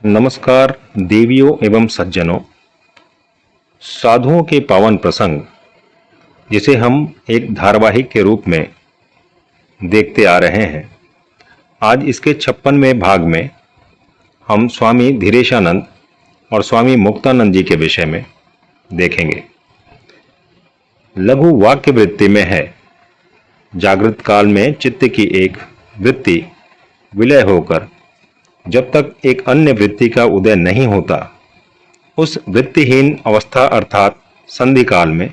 नमस्कार देवियों एवं सज्जनों। साधुओं के पावन प्रसंग जिसे हम एक धारावाहिक के रूप में देखते आ रहे हैं, आज इसके 56वें भाग में हम स्वामी धीरेशानंद और स्वामी मुक्तानंद जी के विषय में देखेंगे। लघु वाक्य वृत्ति में है, जागृत काल में चित्त की एक वृत्ति विलय होकर जब तक एक अन्य वृत्ति का उदय नहीं होता, उस वृत्तिहीन अवस्था अर्थात संधि काल में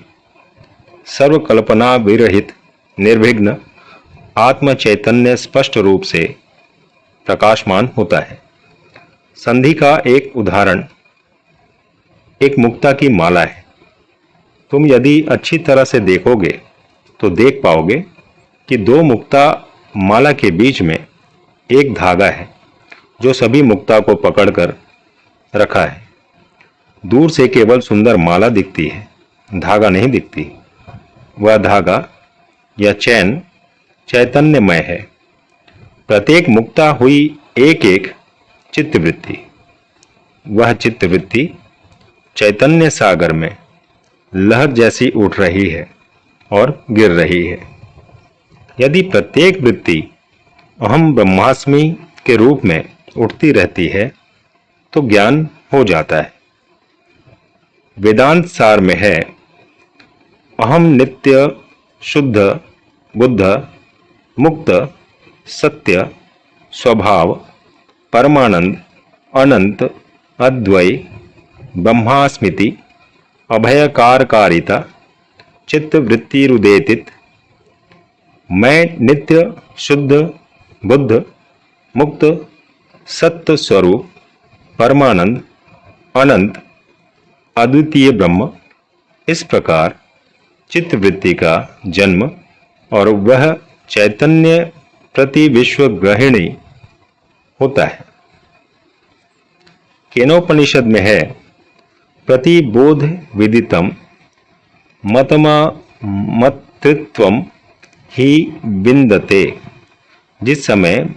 सर्वकल्पना विरहित निर्विघ्न आत्म चैतन्य स्पष्ट रूप से प्रकाशमान होता है। संधि का एक उदाहरण एक मुक्ता की माला है। तुम यदि अच्छी तरह से देखोगे तो देख पाओगे कि दो मुक्ता माला के बीच में एक धागा है जो सभी मुक्ता को पकड़कर रखा है। दूर से केवल सुंदर माला दिखती है, धागा नहीं दिखती। वह धागा या चैन चैतन्यमय है। प्रत्येक मुक्ता हुई एक एक चित्तवृत्ति। वह चित्तवृत्ति चैतन्य सागर में लहर जैसी उठ रही है और गिर रही है। यदि प्रत्येक वृत्ति अहम ब्रह्मास्मि के रूप में उठती रहती है तो ज्ञान हो जाता है। वेदांत सार में है, अहम नित्य शुद्ध बुद्ध मुक्त सत्य स्वभाव परमानंद अनंत अद्वय ब्रह्मास्मिति अभयकारकारिता चित्तवृत्तिरुदेतित। मैं नित्य शुद्ध बुद्ध मुक्त सत्य स्वरूप परमानंद अनंत अद्वितीय ब्रह्म। इस प्रकार चित्तवृत्ति का जन्म और वह चैतन्य प्रति विश्व ग्रहिणी होता है। केनोपनिषद में है, प्रतिबोध विदितम मतमा मतृत्वम ही विन्दते। जिस समय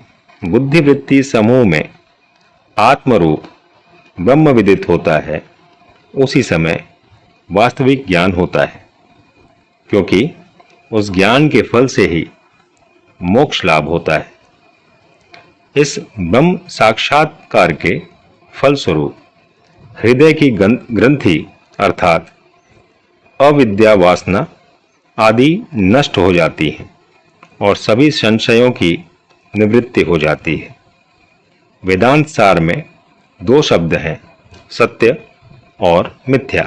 बुद्धिवृत्ति समूह में आत्मरूप ब्रह्म विदित होता है, उसी समय वास्तविक ज्ञान होता है, क्योंकि उस ज्ञान के फल से ही मोक्ष लाभ होता है। इस ब्रह्म साक्षात्कार के फलस्वरूप हृदय की ग्रंथि अर्थात अविद्या वासना आदि नष्ट हो जाती हैं और सभी संशयों की निवृत्ति हो जाती है। वेदांत सार में दो शब्द हैं, सत्य और मिथ्या।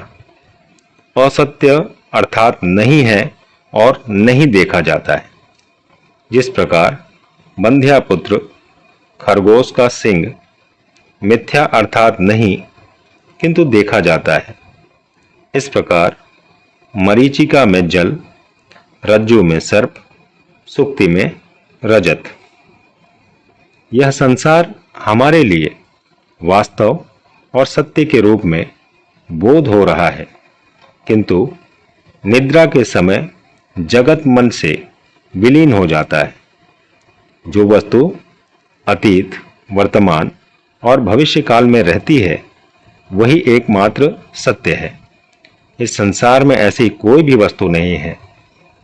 असत्य अर्थात नहीं है और नहीं देखा जाता है। जिस प्रकार बंध्या पुत्र खरगोश का सींग मिथ्या अर्थात नहीं किंतु देखा जाता है, इस प्रकार मरीचिका में जल, रज्जु में सर्प, सुक्ति में रजत। यह संसार हमारे लिए वास्तव और सत्य के रूप में बोध हो रहा है, किंतु निद्रा के समय जगत मन से विलीन हो जाता है। जो वस्तु अतीत, वर्तमान और भविष्य काल में रहती है, वही एकमात्र सत्य है। इस संसार में ऐसी कोई भी वस्तु नहीं है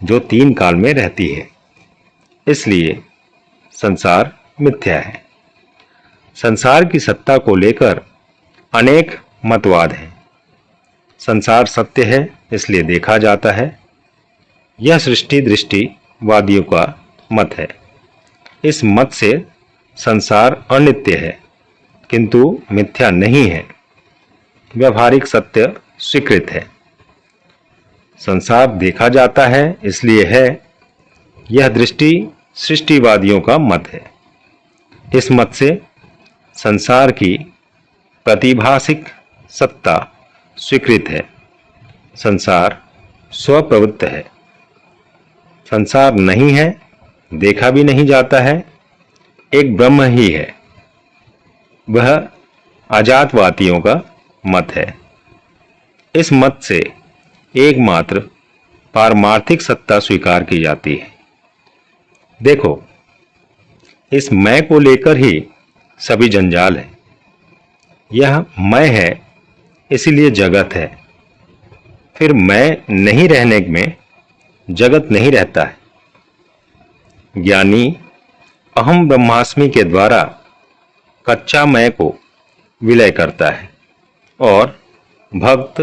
जो तीन काल में रहती है, इसलिए संसार मिथ्या है। संसार की सत्ता को लेकर अनेक मतवाद हैं। संसार सत्य है इसलिए देखा जाता है, यह सृष्टि दृष्टिवादियों का मत है। इस मत से संसार अनित्य है किंतु मिथ्या नहीं है, व्यावहारिक सत्य स्वीकृत है। संसार देखा जाता है इसलिए है, यह दृष्टि सृष्टिवादियों का मत है। इस मत से संसार की प्रतिभासिक सत्ता स्वीकृत है। संसार स्वप्रवृत्त है। संसार नहीं है, देखा भी नहीं जाता है, एक ब्रह्म ही है। वह अजातवादियों का मत है। इस मत से एकमात्र पारमार्थिक सत्ता स्वीकार की जाती है। देखो, इस मैं को लेकर ही सभी जंजाल है। यह मैं है, इसीलिए जगत है। फिर मैं नहीं रहने में जगत नहीं रहता है। ज्ञानी अहम ब्रह्मास्मि के द्वारा कच्चा मैं को विलय करता है और भक्त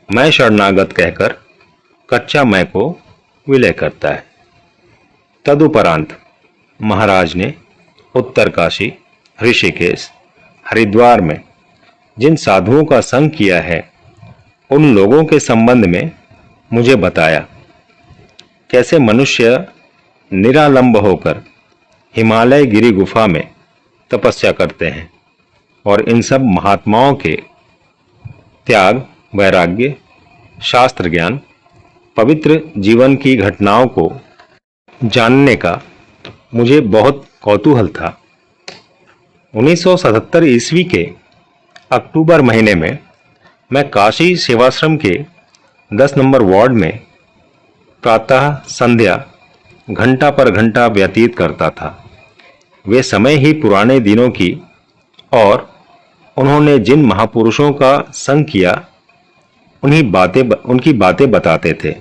मैं शरणागत कहकर कच्चा मैं को विलय करता है। तदुपरांत महाराज ने उत्तरकाशी, ऋषिकेश, हरिद्वार में जिन साधुओं का संग किया है उन लोगों के संबंध में मुझे बताया। कैसे मनुष्य निरालंब होकर हिमालय गिरी गुफा में तपस्या करते हैं और इन सब महात्माओं के त्याग, वैराग्य, शास्त्र ज्ञान, पवित्र जीवन की घटनाओं को जानने का मुझे बहुत कौतूहल था। 1977 ईस्वी के अक्टूबर महीने में मैं काशी सेवाश्रम के 10 नंबर वार्ड में प्रातः संध्या घंटा पर घंटा व्यतीत करता था। वे समय ही पुराने दिनों की और उन्होंने जिन महापुरुषों का संग किया उनकी बातें बताते थे।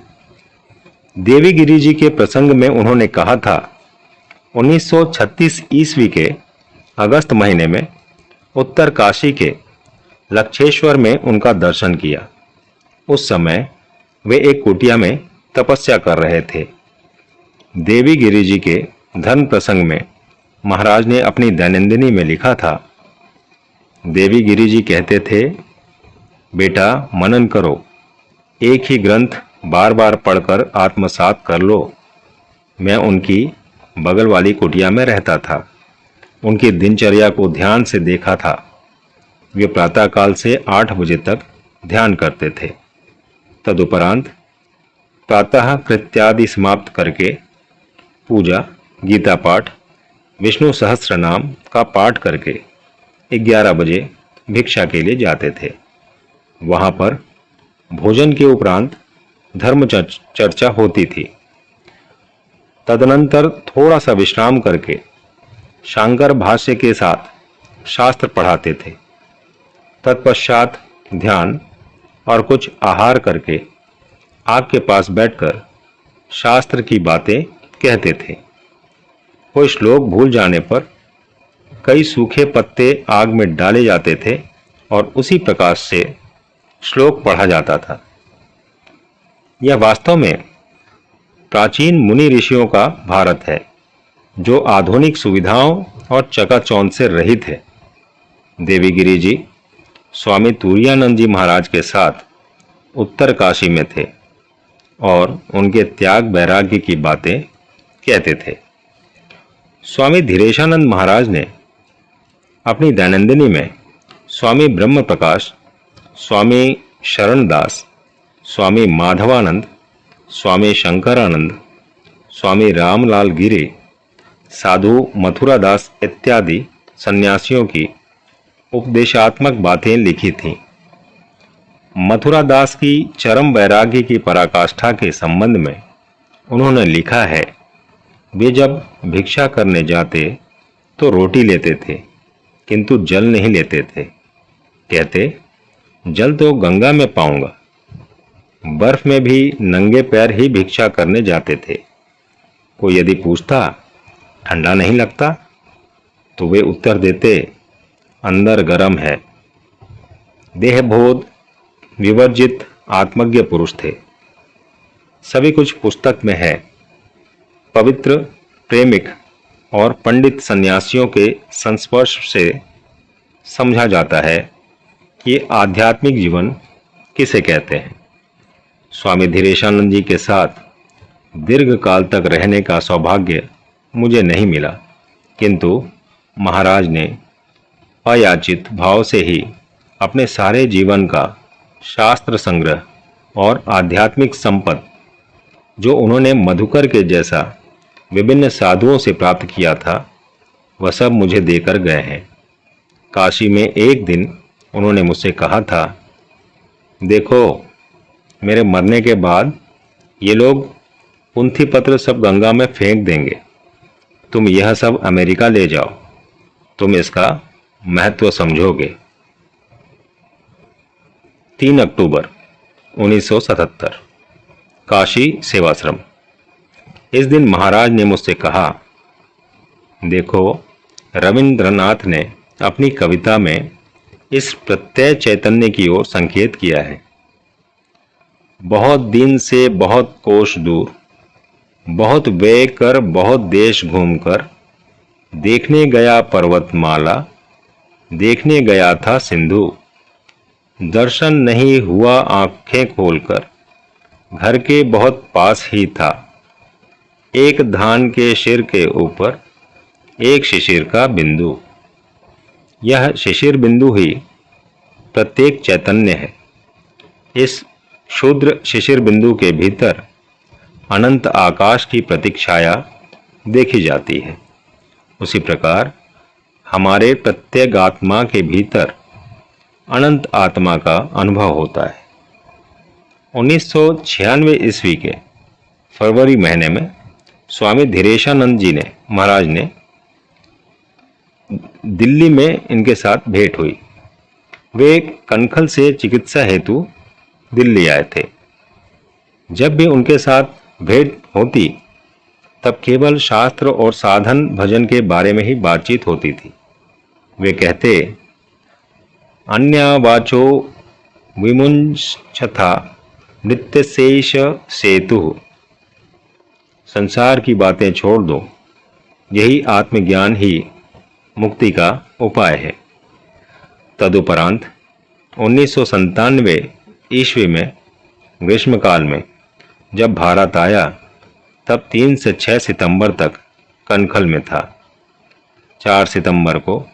देवीगिरी जी के प्रसंग में उन्होंने कहा था, 1936 ईस्वी के अगस्त महीने में उत्तर काशी के लक्षेश्वर में उनका दर्शन किया। उस समय वे एक कुटिया में तपस्या कर रहे थे। देवीगिरी जी के धर्म प्रसंग में महाराज ने अपनी दैनंदिनी में लिखा था, देवीगिरी जी कहते थे, बेटा मनन करो, एक ही ग्रंथ बार बार पढ़कर आत्मसात कर लो। मैं उनकी बगल वाली कुटिया में रहता था। उनकी दिनचर्या को ध्यान से देखा था। वे प्रातःकाल से 8 बजे तक ध्यान करते थे। तदुपरांत प्रातः कृत्यादि समाप्त करके पूजा, गीता पाठ, विष्णु सहस्त्र नाम का पाठ करके 11 बजे भिक्षा के लिए जाते थे। वहाँ पर भोजन के उपरांत धर्म चर्चा होती थी। तदनंतर थोड़ा सा विश्राम करके शांकर भाष्य के साथ शास्त्र पढ़ाते थे। तत्पश्चात ध्यान और कुछ आहार करके आग के पास बैठकर शास्त्र की बातें कहते थे। कोई श्लोक भूल जाने पर कई सूखे पत्ते आग में डाले जाते थे और उसी प्रकाश से श्लोक पढ़ा जाता था। यह वास्तव में प्राचीन मुनि ऋषियों का भारत है, जो आधुनिक सुविधाओं और चकाचौंध से रहित है। देवीगिरी जी स्वामी तुरायानंद जी महाराज के साथ उत्तर काशी में थे और उनके त्याग वैराग्य की बातें कहते थे। स्वामी धीरेशानंद महाराज ने अपनी दैनंदिनी में स्वामी ब्रह्म प्रकाश, स्वामी शरणदास, स्वामी माधवानंद, स्वामी शंकरानंद, स्वामी रामलाल गिरी, साधु मथुरादास इत्यादि सन्यासियों की उपदेशात्मक बातें लिखी थीं। मथुरादास की चरम वैराग्य की पराकाष्ठा के संबंध में उन्होंने लिखा है, वे जब भिक्षा करने जाते तो रोटी लेते थे किंतु जल नहीं लेते थे। कहते, जल तो गंगा में पाऊंगा। बर्फ में भी नंगे पैर ही भिक्षा करने जाते थे। कोई यदि पूछता, ठंडा नहीं लगता, तो वे उत्तर देते, अंदर गर्म है। देहबोध विवर्जित आत्मज्ञ पुरुष थे। सभी कुछ पुस्तक में है। पवित्र, प्रेमिक और पंडित सन्यासियों के संस्पर्श से समझा जाता है कि आध्यात्मिक जीवन किसे कहते हैं। स्वामी धीरेशानंद जी के साथ दीर्घ काल तक रहने का सौभाग्य मुझे नहीं मिला, किंतु महाराज ने अयाचित भाव से ही अपने सारे जीवन का शास्त्र संग्रह और आध्यात्मिक संपद, जो उन्होंने मधुकर के जैसा विभिन्न साधुओं से प्राप्त किया था, वह सब मुझे देकर गए हैं। काशी में एक दिन उन्होंने मुझसे कहा था, देखो, मेरे मरने के बाद ये लोग पुंथी पत्र सब गंगा में फेंक देंगे। तुम यह सब अमेरिका ले जाओ, तुम इसका महत्व समझोगे। 3 अक्टूबर 1977, काशी सेवाश्रम। इस दिन महाराज ने मुझसे कहा, देखो, रविंद्रनाथ ने अपनी कविता में इस प्रत्यय चैतन्य की ओर संकेत किया है। बहुत दिन से बहुत कोस दूर, बहुत व्यय कर बहुत देश घूमकर, देखने गया पर्वतमाला, देखने गया था सिंधु, दर्शन नहीं हुआ आंखें खोलकर, घर के बहुत पास ही था, एक धान के शिर के ऊपर एक शिशिर का बिंदु। यह शिशिर बिंदु ही प्रत्येक चैतन्य है। इस क्षुद्र शिशिर बिंदु के भीतर अनंत आकाश की प्रतीक्षाया देखी जाती है। उसी प्रकार हमारे प्रत्येक आत्मा के भीतर अनंत आत्मा का अनुभव होता है। 1996 ईस्वी के फरवरी महीने में स्वामी धीरेशानंद जी ने महाराज ने दिल्ली में इनके साथ भेंट हुई। वे कनखल से चिकित्सा हेतु दिल्ली आए थे। जब भी उनके साथ भेंट होती तब केवल शास्त्र और साधन भजन के बारे में ही बातचीत होती थी। वे कहते, अन्या वाचो विमुंचथा नित्यशेष सेतु। संसार की बातें छोड़ दो, यही आत्मज्ञान ही मुक्ति का उपाय है। तदुपरांत 1997 ईस्वी में ग्रीष्मकाल में जब भारत आया तब 3 से 6 सितंबर तक कनखल में था। 4 सितंबर को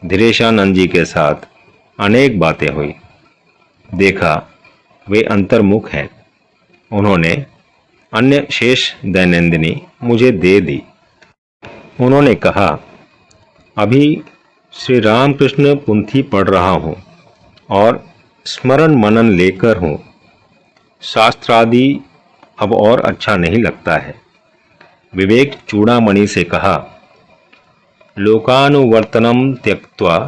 धीरेशानंद जी के साथ अनेक बातें हुई। देखा वे अंतर्मुख हैं। उन्होंने अन्य शेष दैनंदिनी मुझे दे दी। उन्होंने कहा, अभी श्री रामकृष्ण पुंथी पढ़ रहा हूँ और स्मरण मनन लेकर हूँ। शास्त्रादि अब और अच्छा नहीं लगता है। विवेक चूड़ामणि से कहा, लोकानुवर्तनम त्यक्त्वा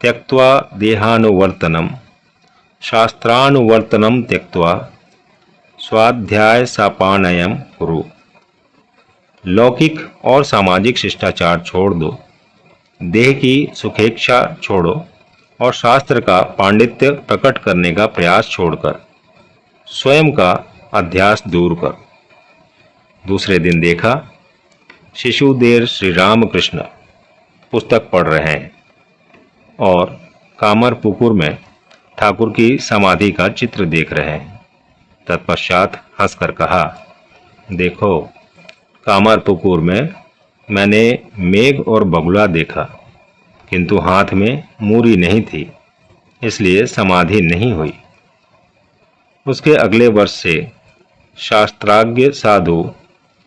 त्यक्त्वा देहानुवर्तनम, शास्त्रानुवर्तनम त्यक्त्वा स्वाध्याय सापानयम कुरु। लौकिक और सामाजिक शिष्टाचार छोड़ दो, देह की सुखेच्छा छोड़ो और शास्त्र का पांडित्य प्रकट करने का प्रयास छोड़कर स्वयं का अध्यास दूर कर। दूसरे दिन देखा शिशुदेव श्री रामकृष्ण पुस्तक पढ़ रहे हैं और कामरपुकुर में ठाकुर की समाधि का चित्र देख रहे हैं। तत्पश्चात हंसकर कहा, देखो, कामरपुकुर में मैंने मेघ और बगुला देखा, किंतु हाथ में मूरी नहीं थी, इसलिए समाधि नहीं हुई। उसके अगले वर्ष से शास्त्राज्ञ साधु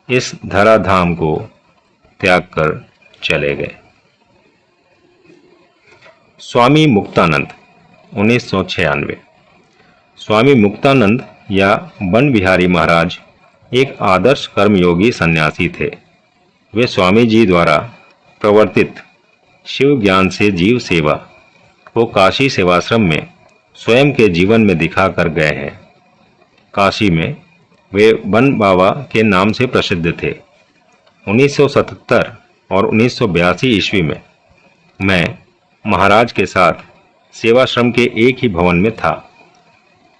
इस धराधाम को त्याग कर चले गए। स्वामी मुक्तानंद 1996। स्वामी मुक्तानंद या बन बिहारी महाराज एक आदर्श कर्मयोगी सन्यासी थे। वे स्वामी जी द्वारा प्रवर्तित शिव ज्ञान से जीव सेवा को काशी सेवाश्रम में स्वयं के जीवन में दिखा कर गए हैं। काशी में वे बन बाबा के नाम से प्रसिद्ध थे। 1977 और 1982 ईस्वी में मैं महाराज के साथ सेवाश्रम के एक ही भवन में था।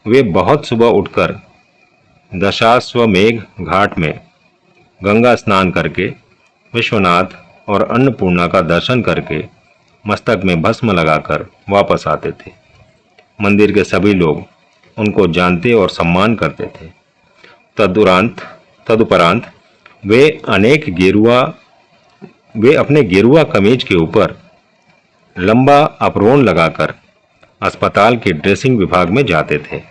वे बहुत सुबह उठकर दशाश्वमेघ घाट में गंगा स्नान करके विश्वनाथ और अन्नपूर्णा का दर्शन करके मस्तक में भस्म लगाकर वापस आते थे। मंदिर के सभी लोग उनको जानते और सम्मान करते थे। तदुपरांत वे अपने गेरुआ कमीज के ऊपर लंबा अपरोन लगाकर अस्पताल के ड्रेसिंग विभाग में जाते थे।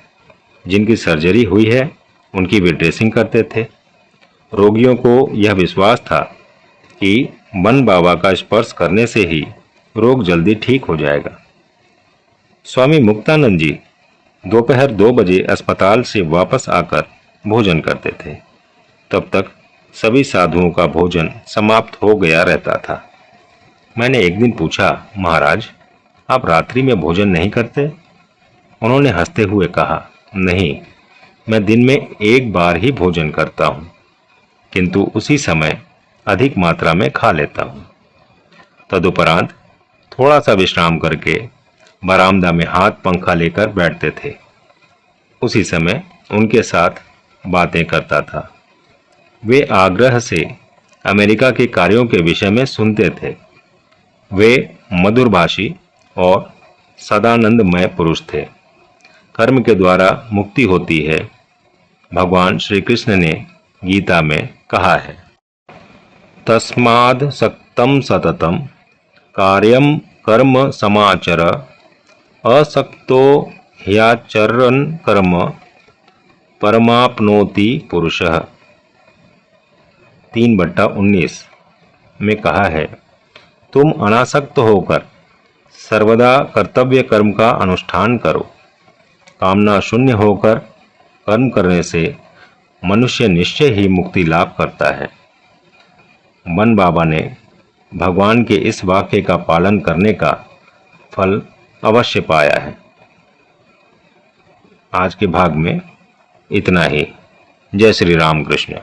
जिनकी सर्जरी हुई है उनकी वे ड्रेसिंग करते थे। रोगियों को यह विश्वास था कि बन बाबा का स्पर्श करने से ही रोग जल्दी ठीक हो जाएगा। स्वामी मुक्तानंद जी दोपहर 2 बजे अस्पताल से वापस आकर भोजन करते थे। तब तक सभी साधुओं का भोजन समाप्त हो गया रहता था। मैंने एक दिन पूछा, महाराज, आप रात्रि में भोजन नहीं करते? उन्होंने हंसते हुए कहा, नहीं, मैं दिन में एक बार ही भोजन करता हूँ, किंतु उसी समय अधिक मात्रा में खा लेता हूँ। तदुपरांत थोड़ा सा विश्राम करके बरामदा में हाथ पंखा लेकर बैठते थे। उसी समय उनके साथ बातें करता था। वे आग्रह से अमेरिका के कार्यों के विषय में सुनते थे। वे मधुरभाषी और सदानंदमय पुरुष थे। कर्म के द्वारा मुक्ति होती है, भगवान श्री कृष्ण ने गीता में कहा है। तस्माद् सक्तं सततं कार्यं कर्म समाचर, असक्तो ह्याचरन् कर्म परमाप्नोति पुरुषः। 3/19 में कहा है, तुम अनासक्त होकर सर्वदा कर्तव्य कर्म का अनुष्ठान करो। कामना शून्य होकर कर्म करने से मनुष्य निश्चय ही मुक्ति लाभ करता है। मन बाबा ने भगवान के इस वाक्य का पालन करने का फल अवश्य पाया है। आज के भाग में इतना ही। जय श्री राम कृष्ण।